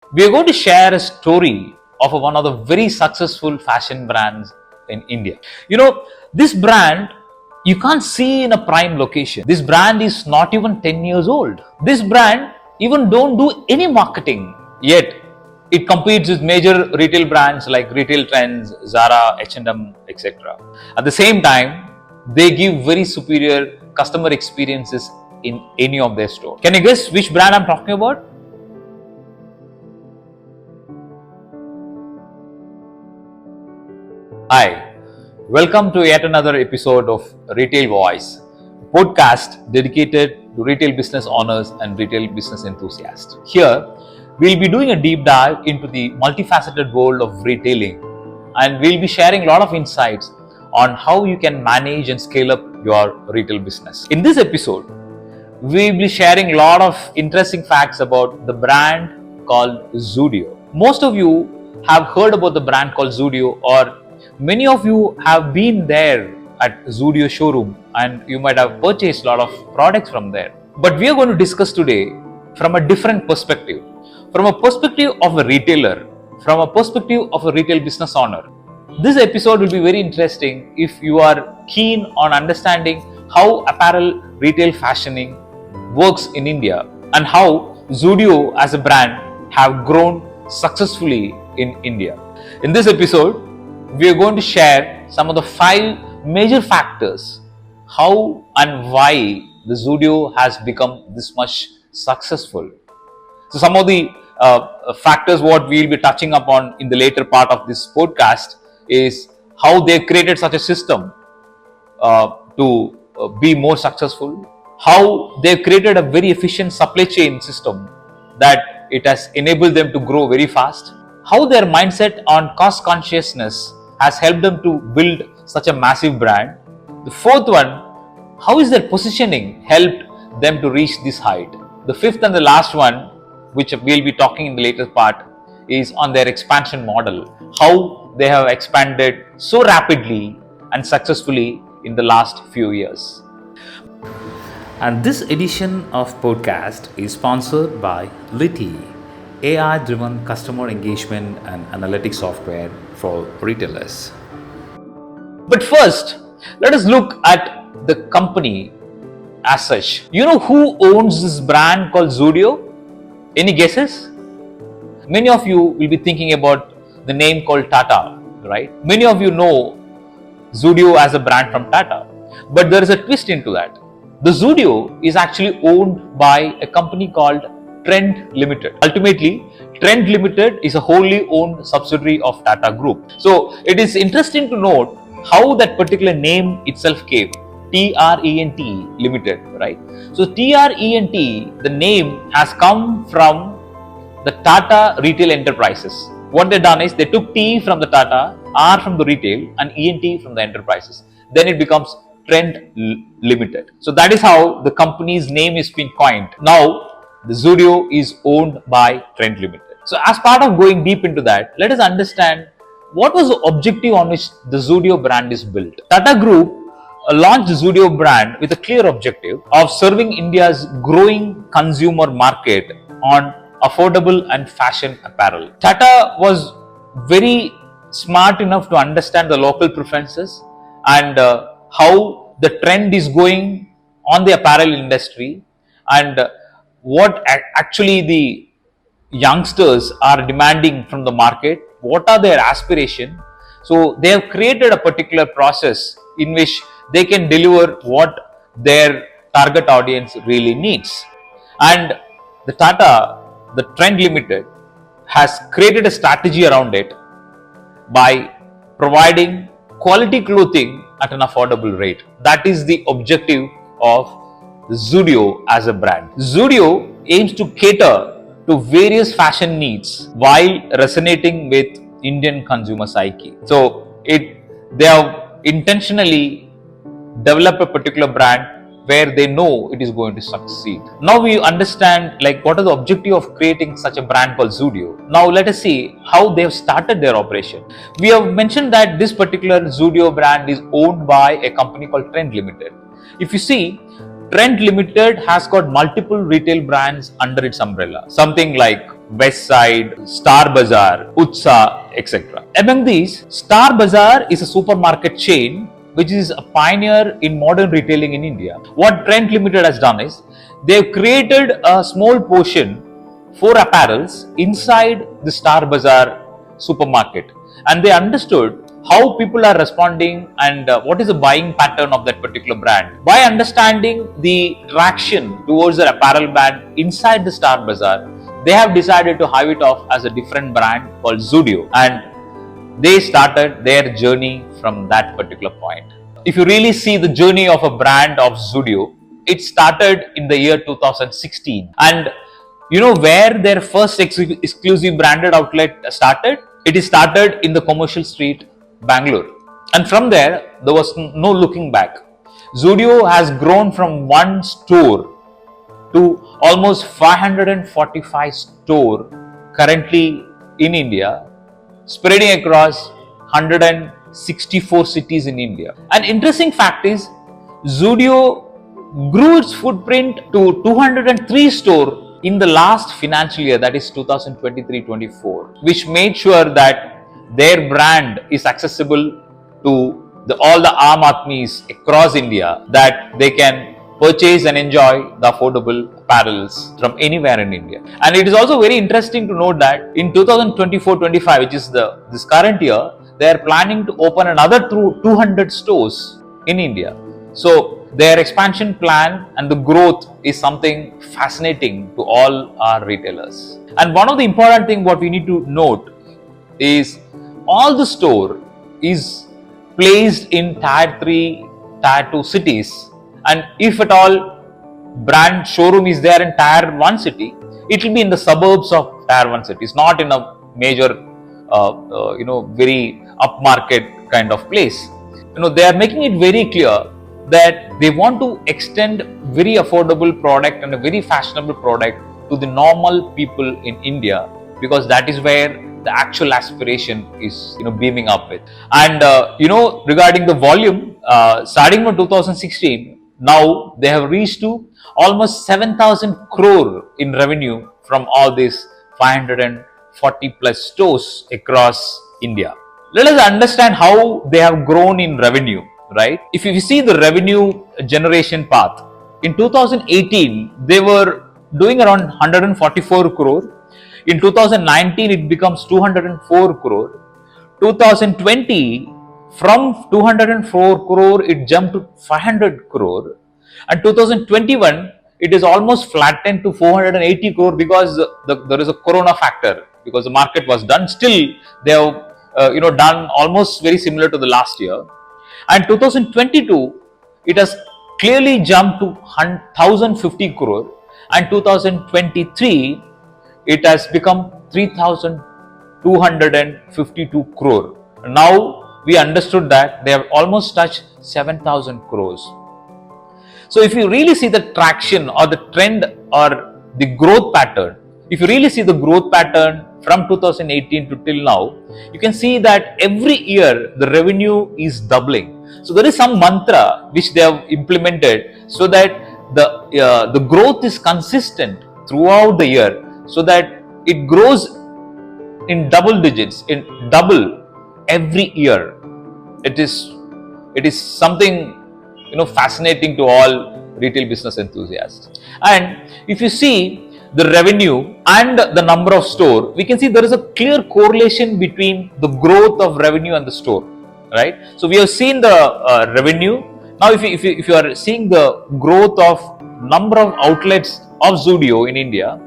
We are going to share a story of one of the very successful fashion brands in India. This brand you can't see in a prime location. This brand is not even 10 years old. This brand even don't do any marketing yet. It competes with major retail brands like Retail Trends, Zara, H&M, etc. At the same time, they give very superior customer experiences in any of their stores. Can you guess which brand I'm talking about? Hi, welcome to yet another episode of Retail Voice, a podcast dedicated to retail business owners and retail business enthusiasts. Here, we'll be doing a deep dive into the multifaceted world of retailing, and we'll be sharing a lot of insights on how you can manage and scale up your retail business. In this episode, we'll be sharing a lot of interesting facts about the brand called Zudio. Most of you have heard about the brand called Zudio, or many of you have been there at Zudio showroom and you might have purchased a lot of products from there. But we are going to discuss today from a different perspective, from a perspective of a retailer, from a perspective of a retail business owner. This episode will be very interesting if you are keen on understanding how apparel retail fashioning works in India and how Zudio as a brand have grown successfully in India. In this episode, we are going to share some of the 5 major factors how and why the Zudio has become this much successful. So some of the factors what we will be touching upon in the later part of this podcast is how they created such a system to be more successful, how they created a very efficient supply chain system that it has enabled them to grow very fast, how their mindset on cost consciousness has helped them to build such a massive brand. The 4th one, how is their positioning helped them to reach this height. The 5th and the last one, which we'll be talking in the later part, is on their expansion model, how they have expanded so rapidly and successfully in the last few years. And this edition of podcast is sponsored by Liti, AI-driven customer engagement and analytics software for retailers. But first, let us look at the company as such. You know who owns this brand called Zudio? Any guesses? Many of you will be thinking about the name called Tata, right? Many of you know Zudio as a brand from Tata. But there is a twist into that. The Zudio is actually owned by a company called Trend Limited. Ultimately, Trend Limited is a wholly owned subsidiary of Tata Group. So it is interesting to note how that particular name itself came, TRENT Limited, right? So TRENT, the name has come from the Tata Retail Enterprises. What they've done is they took T from the Tata, R from the retail, and ENT from the enterprises. Then it becomes Trend Limited. So that is how the company's name is been coined. Now, the Zudio is owned by Trend Limited. So as part of going deep into that, let us understand what was the objective on which the Zudio brand is built. Tata Group launched the Zudio brand with a clear objective of serving India's growing consumer market on affordable and fashion apparel. Tata was very smart enough to understand the local preferences and how the trend is going on the apparel industry and what actually the youngsters are demanding from the market, what are their aspirations. So they have created a particular process in which they can deliver what their target audience really needs. And the Tata, the Trend Limited, has created a strategy around it by providing quality clothing at an affordable rate. That is the objective of Zudio as a brand. Zudio aims to cater to various fashion needs while resonating with Indian consumer psyche. So they have intentionally developed a particular brand where they know it is going to succeed. Now we understand what is the objective of creating such a brand called Zudio. Now let us see how they have started their operation. We have mentioned that this particular Zudio brand is owned by a company called Trend Limited. If you see, Trend Limited has got multiple retail brands under its umbrella. Something like West Side, Star Bazaar, Utsa, etc. Among these, Star Bazaar is a supermarket chain which is a pioneer in modern retailing in India. What Trent Limited has done is they've created a small portion for apparels inside the Star Bazaar supermarket, and they understood how people are responding and what is the buying pattern of that particular brand. By understanding the traction towards their apparel brand inside the Star Bazaar, they have decided to hive it off as a different brand called Zudio, and they started their journey from that particular point. If you really see the journey of a brand of Zudio, it started in the year 2016, and you know where their first exclusive branded outlet started? It is started in the Commercial Street, Bangalore, and from there was no looking back. Zudio has grown from one store to almost 545 stores currently in India, spreading across 164 cities in India. An interesting fact is Zudio grew its footprint to 203 stores in the last financial year, that is 2023-24, which made sure that their brand is accessible to all the Aam Aadmis across India, that they can purchase and enjoy the affordable apparels from anywhere in India. And it is also very interesting to note that in 2024-25, which is this current year, they are planning to open another 200 stores in India. So their expansion plan and the growth is something fascinating to all our retailers. And one of the important things what we need to note is all the store is placed in tier 3, tier 2 cities, and if at all brand showroom is there in tier 1 city, it will be in the suburbs of tier 1 cities, not in a major very upmarket kind of place. They are making it very clear that they want to extend very affordable product and a very fashionable product to the normal people in India, because that is where the actual aspiration is beaming up with. And regarding the volume, starting from 2016, now they have reached to almost 7,000 crore in revenue from all these 540 plus stores across India. Let us understand how they have grown in revenue, right? If you see the revenue generation path, in 2018 they were doing around 144 crore. In 2019 it becomes 204 crore. 2020 from 204 crore it jumped to 500 crore, and 2021 it is almost flattened to 480 crore because there is a corona factor, because the market was done. Still they have done almost very similar to the last year. And 2022 it has clearly jumped to 1050 crore, and 2023 it has become 3,252 crore. Now we understood that they have almost touched 7,000 crores. So if you really see the traction or the trend or the growth pattern, if you really see the growth pattern from 2018 to till now, you can see that every year the revenue is doubling. So there is some mantra which they have implemented so that the growth is consistent throughout the year, so that it grows in double digits, in double every year. It is something fascinating to all retail business enthusiasts. And if you see the revenue and the number of store, we can see there is a clear correlation between the growth of revenue and the store, right? So we have seen the revenue. Now if you are seeing the growth of number of outlets of Zudio in India,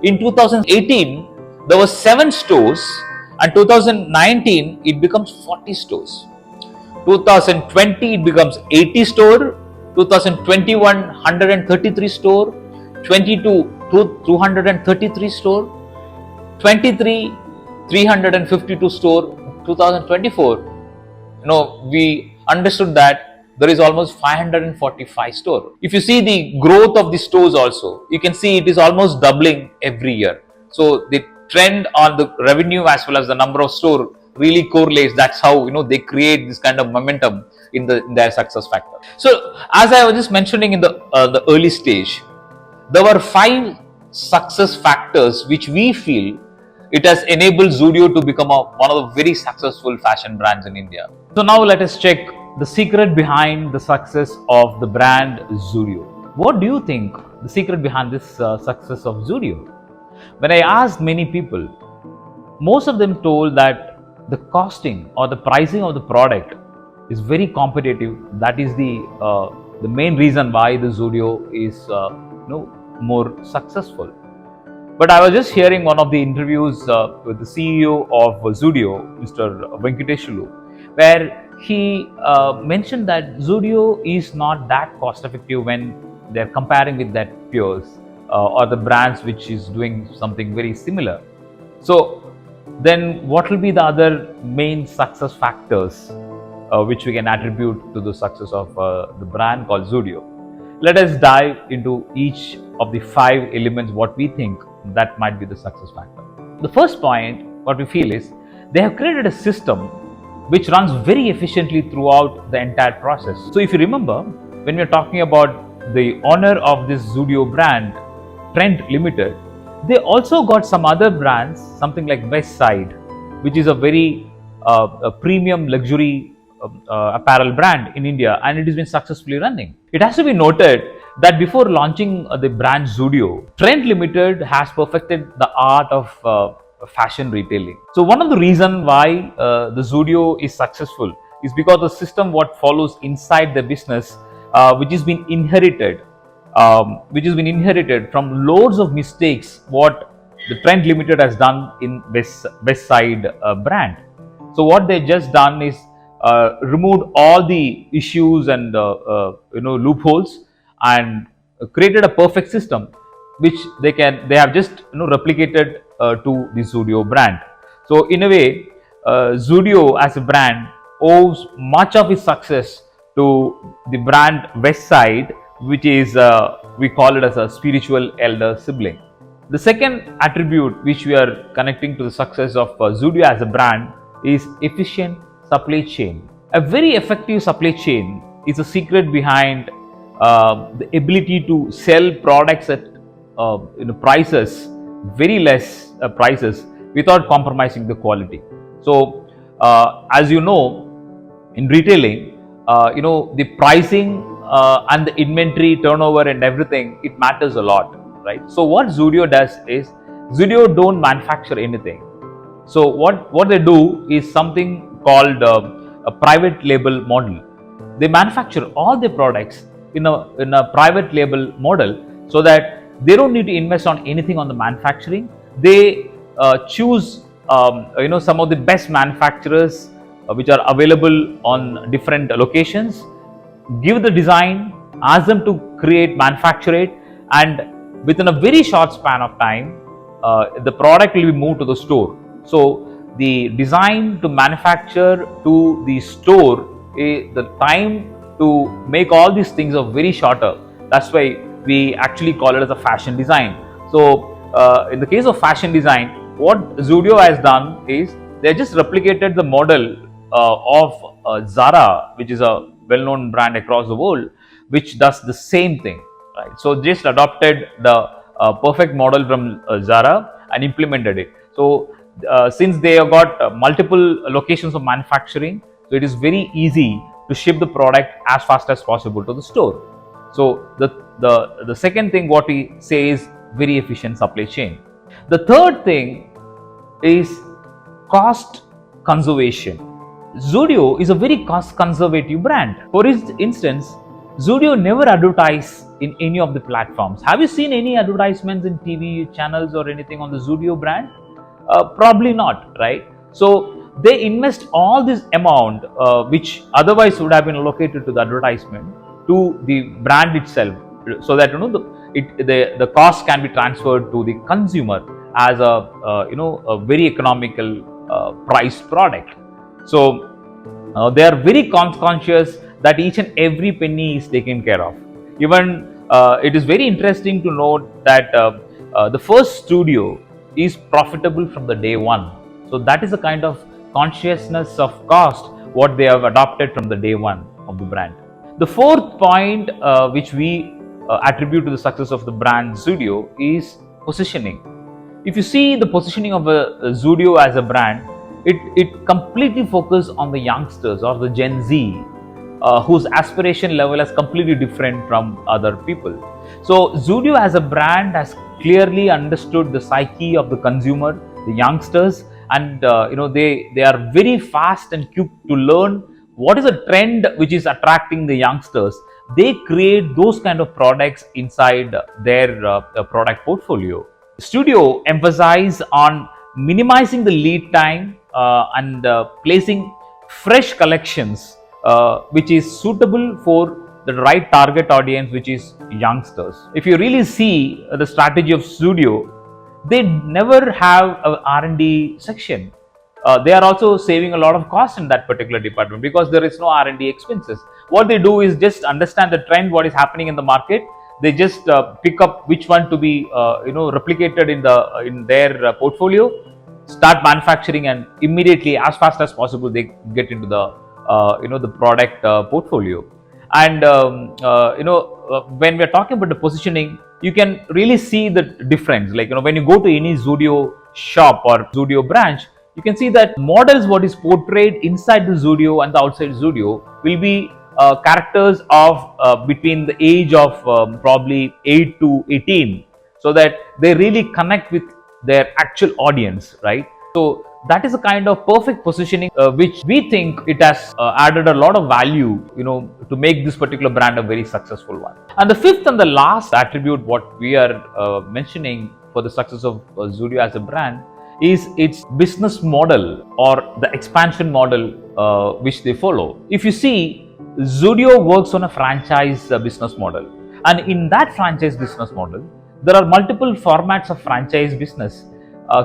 in 2018 there were 7 stores, and 2019 it becomes 40 stores. 2020 it becomes 80 store, 2021 133 store, 22 233 store, 23 352 store. 2024 we understood that there is almost 545 store. If you see the growth of the stores also, you can see it is almost doubling every year. So the trend on the revenue as well as the number of store really correlates. That's how they create this kind of momentum in their success factor. So as I was just mentioning in the early stage, there were 5 success factors which we feel it has enabled Zudio to become one of the very successful fashion brands in India. So now let us check the secret behind the success of the brand Zudio. What do you think the secret behind this success of Zudio? When I asked many people, most of them told that the costing or the pricing of the product is very competitive. That is the main reason why the Zudio is more successful. But I was just hearing one of the interviews with the CEO of Zudio, Mr. Venkateshulu, where he mentioned that Zudio is not that cost effective when they're comparing with that peers or the brands which is doing something very similar. So then what will be the other main success factors which we can attribute to the success of the brand called Zudio? Let us dive into each of the 5 elements what we think that might be the success factor. The first point what we feel is they have created a system which runs very efficiently throughout the entire process. So if you remember, when we are talking about the owner of this Zudio brand, Trent Limited, they also got some other brands, something like West Side, which is a very a premium luxury apparel brand in India, and it has been successfully running. It has to be noted that before launching the brand Zudio, Trent Limited has perfected the art of fashion retailing. So one of the reasons why the Zudio is successful is because the system what follows inside the business, which has been inherited from loads of mistakes what the Trent Limited has done in West Side brand. So what they just done is removed all the issues and loopholes and created a perfect system which they have just replicated to the Zudio brand. So in a way, Zudio as a brand owes much of its success to the brand West Side, which is we call it as a spiritual elder sibling. The second attribute which we are connecting to the success of Zudio as a brand is efficient supply chain. A very effective supply chain is a secret behind the ability to sell products at prices, very less prices, without compromising the quality. So as you know, in retailing, the pricing and the inventory turnover and everything, it matters a lot, right? So what Zudio does is, Zudio don't manufacture anything. So what they do is something called a private label model. They manufacture all the products in a private label model, so that they don't need to invest on anything on the manufacturing. They choose some of the best manufacturers which are available on different locations, give the design, ask them to manufacture it, and within a very short span of time, the product will be moved to the store. So the design to manufacture to the store, the time to make all these things are very shorter. That's why we actually call it as a fashion design. So in the case of fashion design, what Zudio has done is they just replicated the model of Zara, which is a well-known brand across the world, which does the same thing, right? So just adopted the perfect model from Zara and implemented it. So since they have got multiple locations of manufacturing, so it is very easy to ship the product as fast as possible to the store. So the second thing what we say is very efficient supply chain. The third thing is cost conservation. Zudio is a very cost conservative brand. For instance, Zudio never advertise in any of the platforms. Have you seen any advertisements in TV channels or anything on the Zudio brand? Probably not, right? So they invest all this amount which otherwise would have been allocated to the advertisement to the brand itself, so that the cost can be transferred to the consumer as a very economical priced product. So they are very conscious that each and every penny is taken care of. Even it is very interesting to note that the first studio is profitable from the day one. So that is a kind of consciousness of cost what they have adopted from the day one of the brand. The fourth point which we attribute to the success of the brand Zudio is positioning. If you see the positioning of a Zudio as a brand, it completely focuses on the youngsters or the Gen Z, whose aspiration level is completely different from other people. So Zudio as a brand has clearly understood the psyche of the consumer, the youngsters, and they are very fast and quick to learn what is a trend which is attracting the youngsters. They create those kind of products inside their product portfolio. Studio emphasize on minimizing the lead time and placing fresh collections which is suitable for the right target audience, which is youngsters. If you really see the strategy of Zudio, they never have a R&D section. They are also saving a lot of cost in that particular department because there is no R&D expenses. What they do is just understand the trend, what is happening in the market. They just pick up which one to be replicated in their portfolio, start manufacturing, and immediately, as fast as possible, they get into the product portfolio. And when we are talking about the positioning, you can really see the difference. Like when you go to any Zudio shop or Zudio branch, you can see that models what is portrayed inside the Zudio and the outside Zudio will be characters of between the age of probably 8 to 18, so that they really connect with their actual audience, right? So that is a kind of perfect positioning which we think it has added a lot of value, to make this particular brand a very successful one. And the fifth and the last attribute what we are mentioning for the success of Zudio as a brand is its business model or the expansion model which they follow. If you see, Zudio works on a franchise business model, and in that franchise business model, there are multiple formats of franchise business.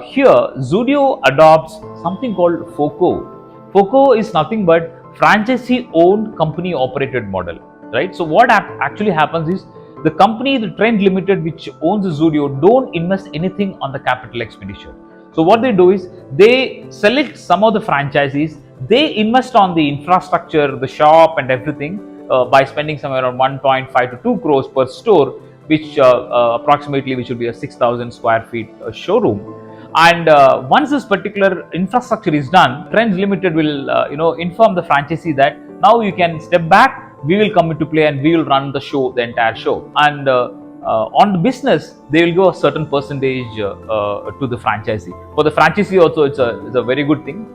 Here, Zudio adopts something called FOCO. FOCO is nothing but franchisee-owned company-operated model, right? So what actually happens is the company, the Trend Limited, which owns Zudio, don't invest anything on the capital expenditure. So what they do is they select some of the franchisees, they invest on the infrastructure, the shop and everything by spending somewhere around 1.5 to 2 crores per store, which approximately which will be a 6,000 square feet showroom. And once this particular infrastructure is done, Trends Limited will inform the franchisee that now you can step back, we will come into play and we will run the show, the entire show. And on the business, they will go a certain percentage to the franchisee. For the franchisee also, it's a very good thing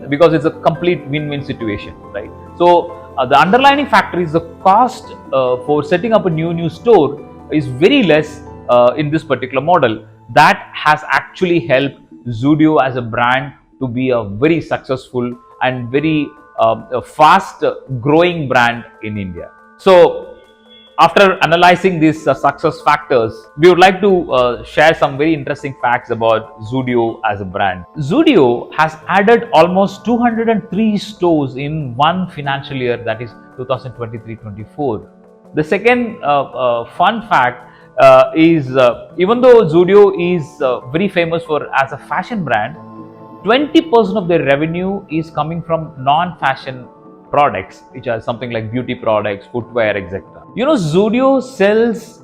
because it's a complete win-win situation, right? So the underlying factor is the cost for setting up a new store is very less in this particular model. That has actually helped Zudio as a brand to be a very successful and very fast growing brand in India. So after analyzing these success factors, we would like to share some very interesting facts about Zudio as a brand. Zudio has added almost 203 stores in one financial year, that is 2023-24. The second fun fact is even though Zudio is very famous for as a fashion brand, 20% of their revenue is coming from non-fashion products, which are something like beauty products, footwear, etc. Zudio sells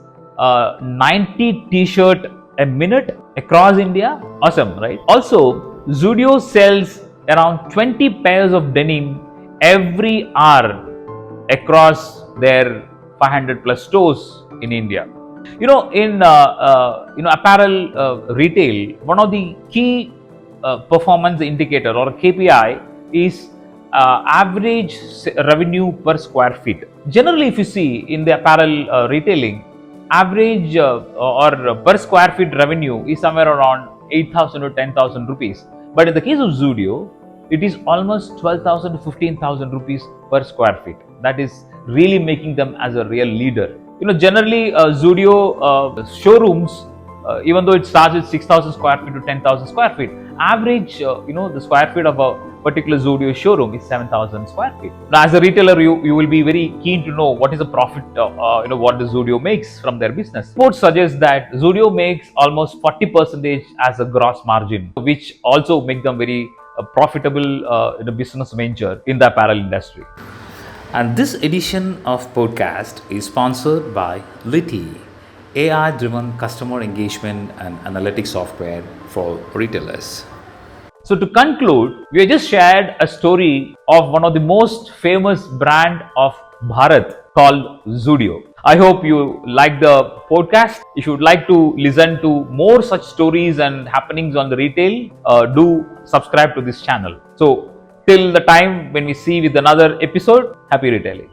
90 t-shirt a minute across India. Awesome, right? Also, Zudio sells around 20 pairs of denim every hour across their 500 plus stores in India. In apparel retail, one of the key performance indicator or KPI is average revenue per square feet. Generally, if you see in the apparel retailing, average or per square feet revenue is somewhere around 8,000 to 10,000 rupees. But in the case of Zudio, it is almost 12,000 to 15,000 rupees per square feet. That is really making them as a real leader. Generally Zudio showrooms, even though it starts with 6,000 square feet to 10,000 square feet, average the square feet of a particular Zudio showroom is 7,000 square feet. Now, as a retailer, you will be very keen to know what is the profit, what the Zudio makes from their business. Reports suggest that Zudio makes almost 40% as a gross margin, which also make them very profitable in a business venture in the apparel industry. And this edition of podcast is sponsored by Liti, AI-driven customer engagement and analytics software for retailers. So to conclude, we have just shared a story of one of the most famous brand of Bharat called Zudio. I hope you like the podcast. If you would like to listen to more such stories and happenings on the retail, do subscribe to this channel. So till the time when we see with another episode, happy retailing.